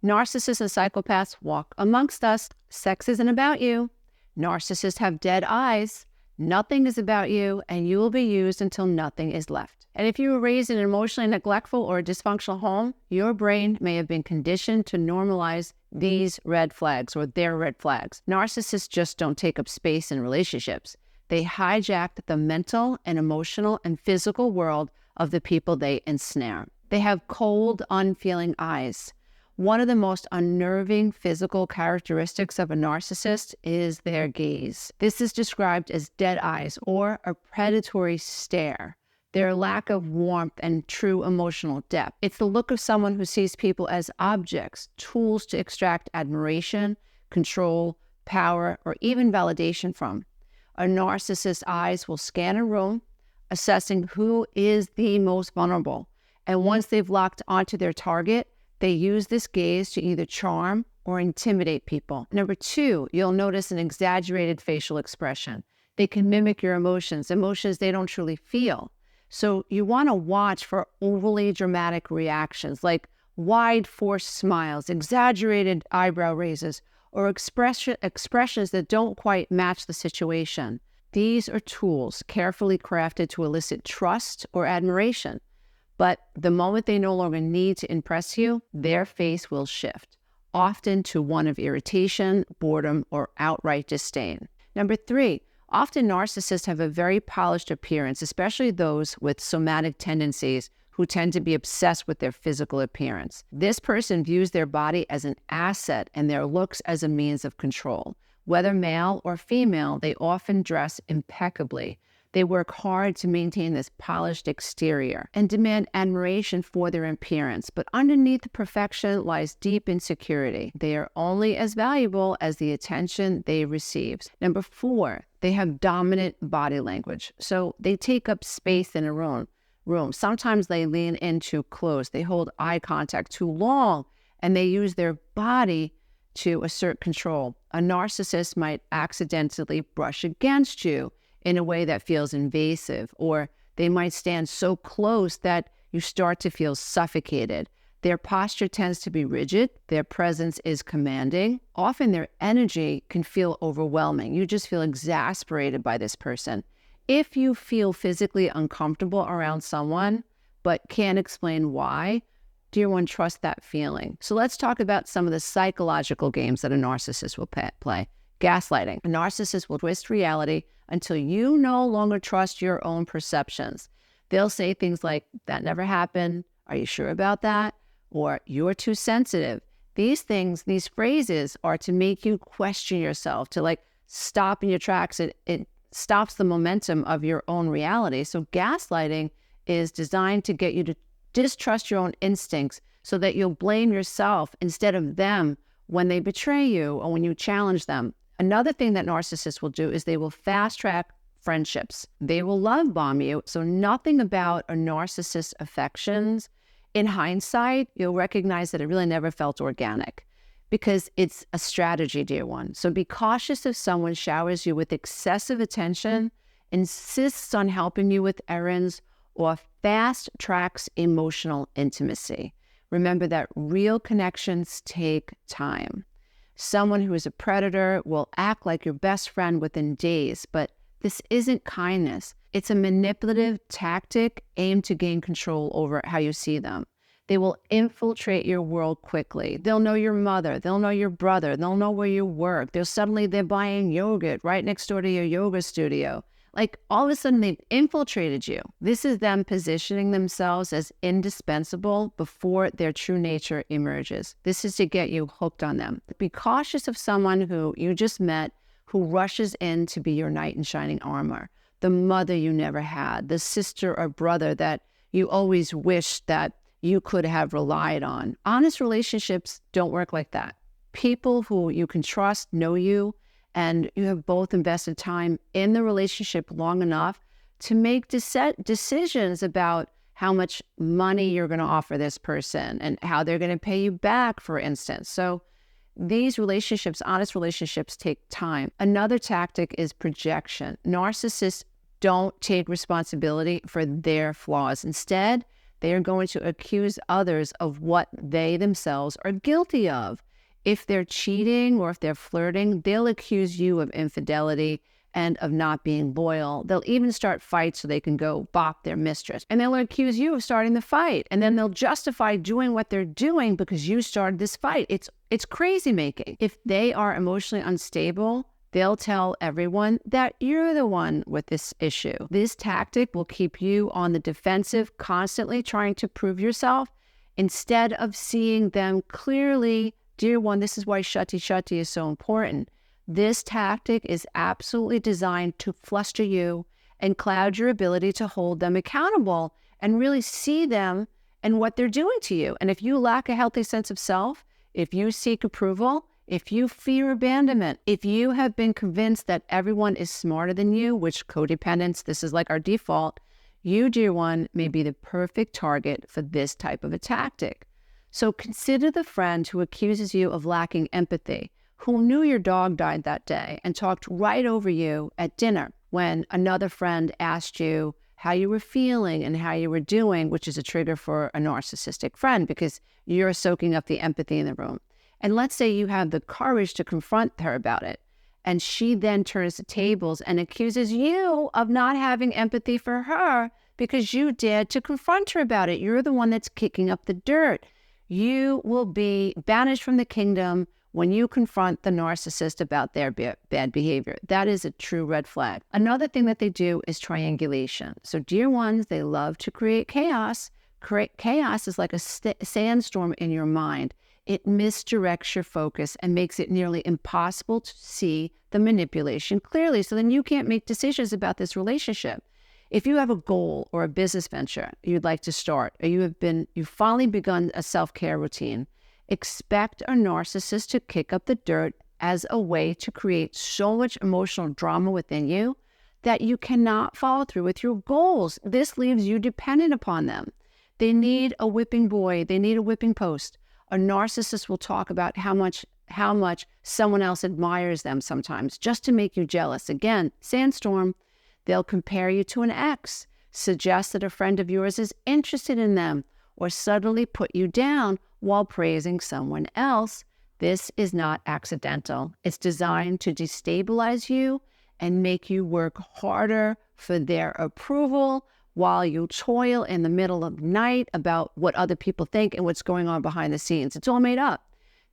Narcissists and psychopaths walk amongst us. Sex isn't about you. Narcissists have dead eyes. Nothing is about you, and you will be used until nothing is left. And if you were raised in an emotionally neglectful or dysfunctional home, your brain may have been conditioned to normalize these red flags or their red flags. Narcissists just don't take up space in relationships. They hijack the mental and emotional and physical world of the people they ensnare. They have cold, unfeeling eyes. One of the most unnerving physical characteristics of a narcissist is their gaze. This is described as dead eyes or a predatory stare. Their lack of warmth and true emotional depth. It's the look of someone who sees people as objects, tools to extract admiration, control, power, or even validation from. A narcissist's eyes will scan a room, assessing who is the most vulnerable. And once they've locked onto their target, they use this gaze to either charm or intimidate people. Number 2, you'll notice an exaggerated facial expression. They can mimic your emotions they don't truly feel. So you want to watch for overly dramatic reactions like wide forced smiles, exaggerated eyebrow raises, or expressions that don't quite match the situation. These are tools carefully crafted to elicit trust or admiration. But the moment they no longer need to impress you, their face will shift, often to one of irritation, boredom, or outright disdain. Number 3, often narcissists have a very polished appearance, especially those with somatic tendencies who tend to be obsessed with their physical appearance. This person views their body as an asset and their looks as a means of control. Whether male or female, they often dress impeccably. They work hard to maintain this polished exterior and demand admiration for their appearance, but underneath the perfection lies deep insecurity. They are only as valuable as the attention they receive. Number 4, they have dominant body language. So they take up space in a room. Sometimes they lean in too close. They hold eye contact too long, and they use their body to assert control. A narcissist might accidentally brush against you in a way that feels invasive, or they might stand so close that you start to feel suffocated. Their posture tends to be rigid. Their presence is commanding. Often their energy can feel overwhelming. You just feel exasperated by this person. If you feel physically uncomfortable around someone, but can't explain why, dear one, trust that feeling. So let's talk about some of the psychological games that a narcissist will play. Gaslighting. A narcissist will twist reality until you no longer trust your own perceptions. They'll say things like, that never happened. Are you sure about that? Or you're too sensitive. These phrases are to make you question yourself, to stop in your tracks. It stops the momentum of your own reality. So gaslighting is designed to get you to distrust your own instincts so that you'll blame yourself instead of them when they betray you or when you challenge them. Another thing that narcissists will do is they will fast-track friendships. They will love bomb you. So nothing about a narcissist's affections, in hindsight, you'll recognize that it really never felt organic because it's a strategy, dear one. So be cautious if someone showers you with excessive attention, insists on helping you with errands, or fast-tracks emotional intimacy. Remember that real connections take time. Someone who is a predator will act like your best friend within days, but this isn't kindness. It's a manipulative tactic aimed to gain control over how you see them. They will infiltrate your world quickly. They'll know your mother. They'll know your brother. They'll know where you work. They're buying yogurt right next door to your yoga studio. All of a sudden, they've infiltrated you. This is them positioning themselves as indispensable before their true nature emerges. This is to get you hooked on them. Be cautious of someone who you just met who rushes in to be your knight in shining armor, the mother you never had, the sister or brother that you always wished that you could have relied on. Honest relationships don't work like that. People who you can trust know you, and you have both invested time in the relationship long enough to make decisions about how much money you're going to offer this person and how they're going to pay you back, for instance. So these relationships, honest relationships, take time. Another tactic is projection. Narcissists don't take responsibility for their flaws. Instead, They are going to accuse others of what they themselves are guilty of. If they're cheating or if they're flirting, they'll accuse you of infidelity and of not being loyal. They'll even start fights so they can go bop their mistress. And they'll accuse you of starting the fight. And then they'll justify doing what they're doing because you started this fight. It's crazy making. If they are emotionally unstable, they'll tell everyone that you're the one with this issue. This tactic will keep you on the defensive, constantly trying to prove yourself instead of seeing them clearly. Dear one, this is why shutty is so important. This tactic is absolutely designed to fluster you and cloud your ability to hold them accountable and really see them and what they're doing to you. And if you lack a healthy sense of self, if you seek approval, if you fear abandonment, if you have been convinced that everyone is smarter than you, which codependents, this is like our default, you, dear one, may be the perfect target for this type of a tactic. So consider the friend who accuses you of lacking empathy, who knew your dog died that day and talked right over you at dinner when another friend asked you how you were feeling and how you were doing, which is a trigger for a narcissistic friend because you're soaking up the empathy in the room. And let's say you have the courage to confront her about it, and she then turns the tables and accuses you of not having empathy for her because you dared to confront her about it. You're the one that's kicking up the dirt. You will be banished from the kingdom when you confront the narcissist about their bad behavior. That is a true red flag. Another thing that they do is triangulation. So dear ones, they love to create chaos. Chaos is like a sandstorm in your mind. It misdirects your focus and makes it nearly impossible to see the manipulation clearly. So then you can't make decisions about this relationship. If you have a goal or a business venture you'd like to start, or you've finally begun a self-care routine, expect a narcissist to kick up the dirt as a way to create so much emotional drama within you that you cannot follow through with your goals. This leaves you dependent upon them. They need a whipping boy. They need a whipping post. A narcissist will talk about how much someone else admires them sometimes just to make you jealous. Again, sandstorm. They'll compare you to an ex, suggest that a friend of yours is interested in them, or suddenly put you down while praising someone else. This is not accidental. It's designed to destabilize you and make you work harder for their approval while you toil in the middle of the night about what other people think and what's going on behind the scenes. It's all made up.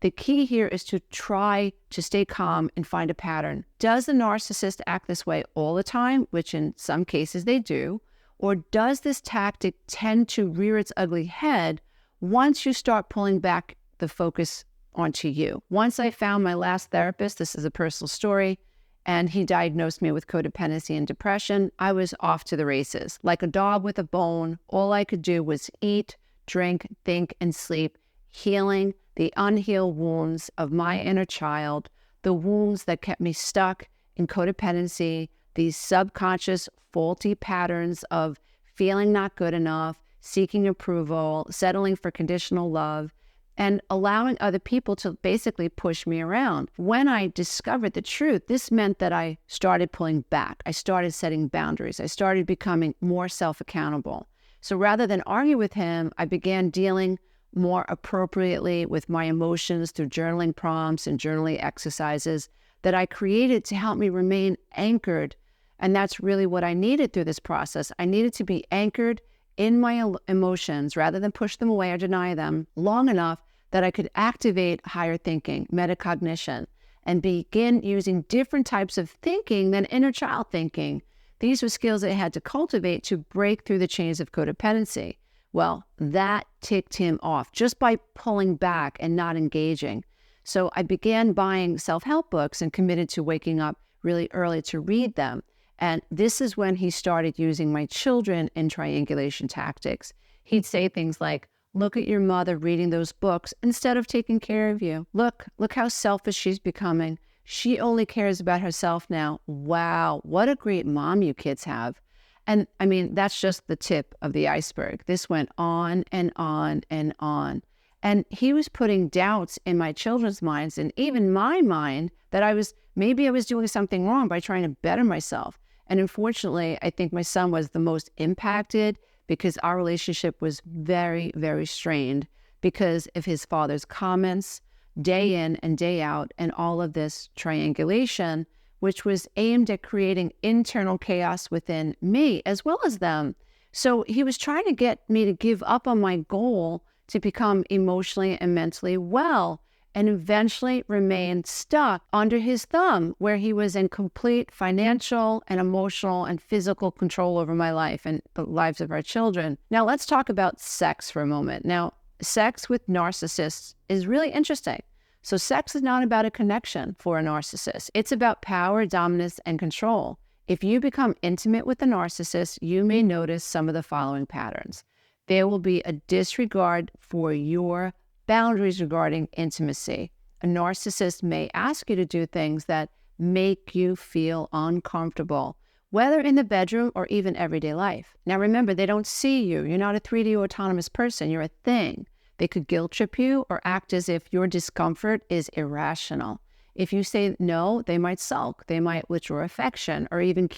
The key here is to try to stay calm and find a pattern. Does the narcissist act this way all the time, which in some cases they do, or does this tactic tend to rear its ugly head once you start pulling back the focus onto you? Once I found my last therapist, this is a personal story, and he diagnosed me with codependency and depression, I was off to the races. Like a dog with a bone, all I could do was eat, drink, think, and sleep, healing the unhealed wounds of my inner child, the wounds that kept me stuck in codependency, these subconscious faulty patterns of feeling not good enough, seeking approval, settling for conditional love, and allowing other people to basically push me around. When I discovered the truth, this meant that I started pulling back. I started setting boundaries. I started becoming more self-accountable. So rather than argue with him, I began dealing more appropriately with my emotions through journaling prompts and journaling exercises that I created to help me remain anchored. And that's really what I needed through this process. I needed to be anchored in my emotions rather than push them away or deny them long enough that I could activate higher thinking, metacognition, and begin using different types of thinking than inner child thinking. These were skills I had to cultivate to break through the chains of codependency. Well, that ticked him off just by pulling back and not engaging. So I began buying self-help books and committed to waking up really early to read them. And this is when he started using my children in triangulation tactics. He'd say things like, look at your mother reading those books instead of taking care of you. Look how selfish she's becoming. She only cares about herself now. Wow, what a great mom you kids have. And I mean, that's just the tip of the iceberg. This went on and on and on. And he was putting doubts in my children's minds and even my mind that maybe I was doing something wrong by trying to better myself. And unfortunately, I think my son was the most impacted because our relationship was very, very strained because of his father's comments day in and day out, and all of this triangulation, which was aimed at creating internal chaos within me as well as them. So he was trying to get me to give up on my goal to become emotionally and mentally well, and eventually remained stuck under his thumb, where he was in complete financial and emotional and physical control over my life and the lives of our children. Now let's talk about sex for a moment. Now, sex with narcissists is really interesting. So sex is not about a connection for a narcissist. It's about power, dominance, and control. If you become intimate with a narcissist, you may notice some of the following patterns. There will be a disregard for your boundaries regarding intimacy. A narcissist may ask you to do things that make you feel uncomfortable, whether in the bedroom or even everyday life. Now remember, they don't see you. You're not a 3D autonomous person. You're a thing. They could guilt trip you or act as if your discomfort is irrational. If you say no, they might sulk. They might withdraw affection or even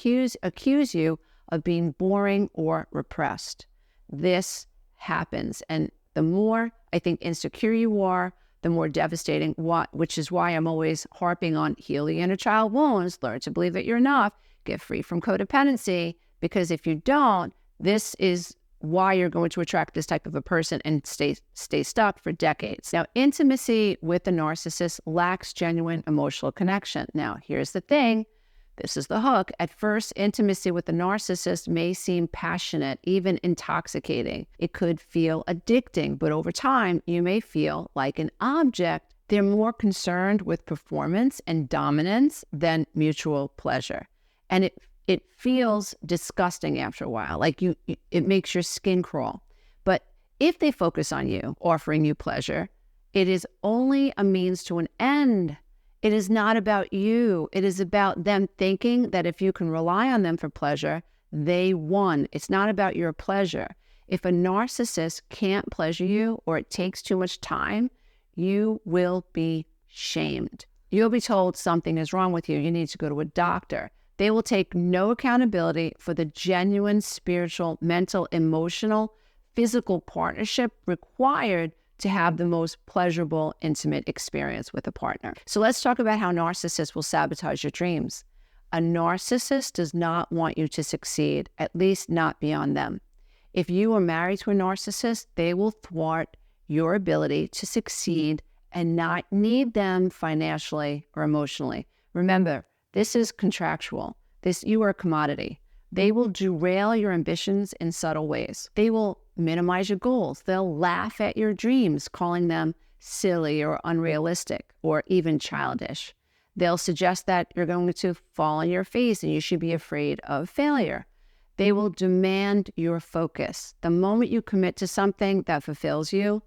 accuse you of being boring or repressed. This happens. And the more, I think, insecure you are, the more devastating, which is why I'm always harping on heal the inner child wounds, learn to believe that you're enough, get free from codependency, because if you don't, this is why you're going to attract this type of a person and stay stuck for decades. Now, intimacy with the narcissist lacks genuine emotional connection. Now, here's the thing. This is the hook. At first, intimacy with the narcissist may seem passionate, even intoxicating. It could feel addicting, but over time, you may feel like an object. They're more concerned with performance and dominance than mutual pleasure. And it feels disgusting after a while, like it makes your skin crawl. But if they focus on you, offering you pleasure, it is only a means to an end. It is not about you. It is about them thinking that if you can rely on them for pleasure, they won. It's not about your pleasure. If a narcissist can't pleasure you or it takes too much time, you will be shamed. You'll be told something is wrong with you. You need to go to a doctor. They will take no accountability for the genuine spiritual, mental, emotional, physical partnership required to have the most pleasurable, intimate experience with a partner. So let's talk about how narcissists will sabotage your dreams. A narcissist does not want you to succeed, at least not beyond them. If you are married to a narcissist, they will thwart your ability to succeed and not need them financially or emotionally. Remember, this is contractual. You are a commodity. They will derail your ambitions in subtle ways. They will minimize your goals. They'll laugh at your dreams, calling them silly or unrealistic or even childish. They'll suggest that you're going to fall on your face and you should be afraid of failure. They will demand your focus. The moment you commit to something that fulfills you,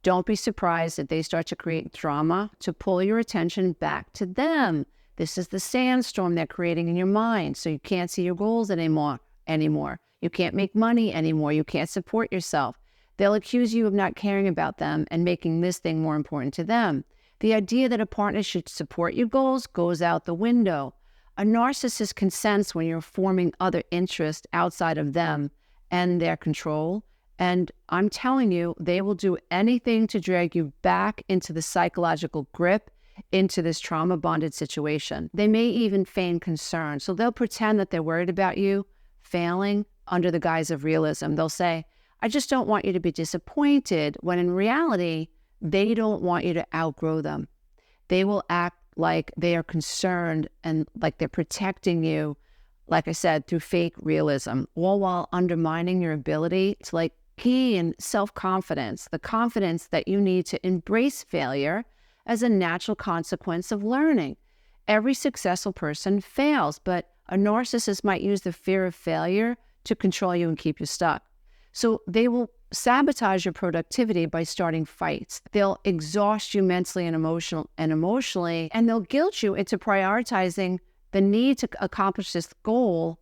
don't be surprised that they start to create drama to pull your attention back to them. This is the sandstorm they're creating in your mind, so you can't see your goals anymore. You can't make money anymore. You can't support yourself. They'll accuse you of not caring about them and making this thing more important to them. The idea that a partner should support your goals goes out the window. A narcissist can sense when you're forming other interests outside of them and their control. And I'm telling you, they will do anything to drag you back into the psychological grip, into this trauma-bonded situation. They may even feign concern. So they'll pretend that they're worried about you failing under the guise of realism. They'll say, I just don't want you to be disappointed, when in reality, they don't want you to outgrow them. They will act like they are concerned and like they're protecting you, like I said, through fake realism, all while undermining your ability to gain self-confidence, the confidence that you need to embrace failure as a natural consequence of learning. Every successful person fails, but a narcissist might use the fear of failure to control you and keep you stuck. So they will sabotage your productivity by starting fights. They'll exhaust you mentally and emotionally, and they'll guilt you into prioritizing the need to accomplish this goal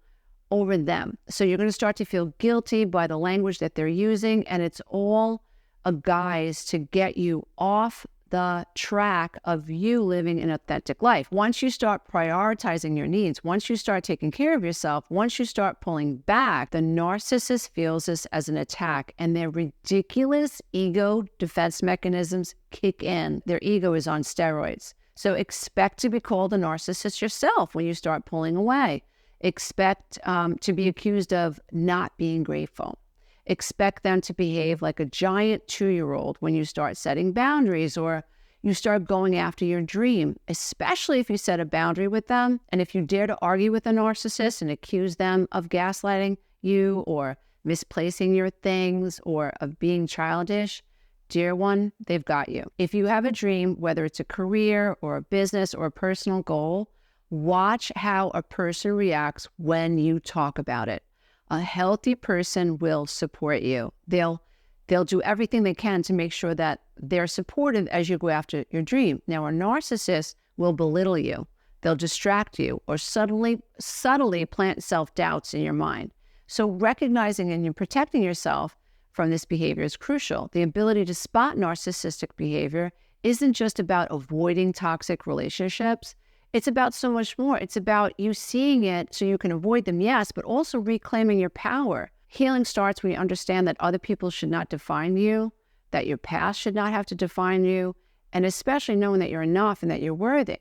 over them. So you're going to start to feel guilty by the language that they're using, and it's all a guise to get you off the track of you living an authentic life. Once you start prioritizing your needs, once you start taking care of yourself, once you start pulling back, the narcissist feels this as an attack, and their ridiculous ego defense mechanisms kick in. Their ego is on steroids. So expect to be called a narcissist yourself when you start pulling away. Expect to be accused of not being grateful. Expect them to behave like a giant 2-year-old when you start setting boundaries or you start going after your dream, especially if you set a boundary with them. And if you dare to argue with a narcissist and accuse them of gaslighting you or misplacing your things or of being childish, dear one, they've got you. If you have a dream, whether it's a career or a business or a personal goal, watch how a person reacts when you talk about it. A healthy person will support you. They'll do everything they can to make sure that they're supportive as you go after your dream. Now, a narcissist will belittle you. They'll distract you or subtly plant self-doubts in your mind. So recognizing and protecting yourself from this behavior is crucial. The ability to spot narcissistic behavior isn't just about avoiding toxic relationships. It's about so much more. It's about you seeing it so you can avoid them, yes, but also reclaiming your power. Healing starts when you understand that other people should not define you, that your past should not have to define you, and especially knowing that you're enough and that you're worthy,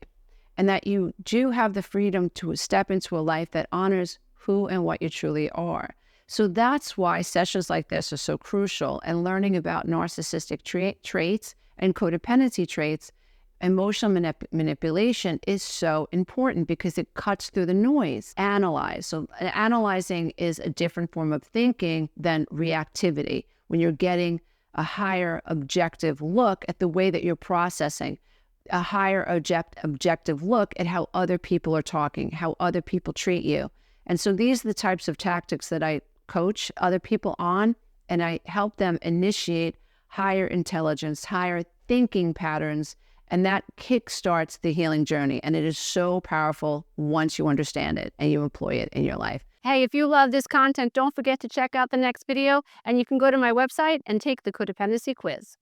and that you do have the freedom to step into a life that honors who and what you truly are. So that's why sessions like this are so crucial, and learning about narcissistic traits and codependency traits. Emotional manipulation is so important because it cuts through the noise. Analyze. So analyzing is a different form of thinking than reactivity. When you're getting a higher objective look at the way that you're processing, a higher objective look at how other people are talking, how other people treat you. And so these are the types of tactics that I coach other people on, and I help them initiate higher intelligence, higher thinking patterns, and that kickstarts the healing journey. And it is so powerful once you understand it and you employ it in your life. Hey, if you love this content, don't forget to check out the next video, and you can go to my website and take the codependency quiz.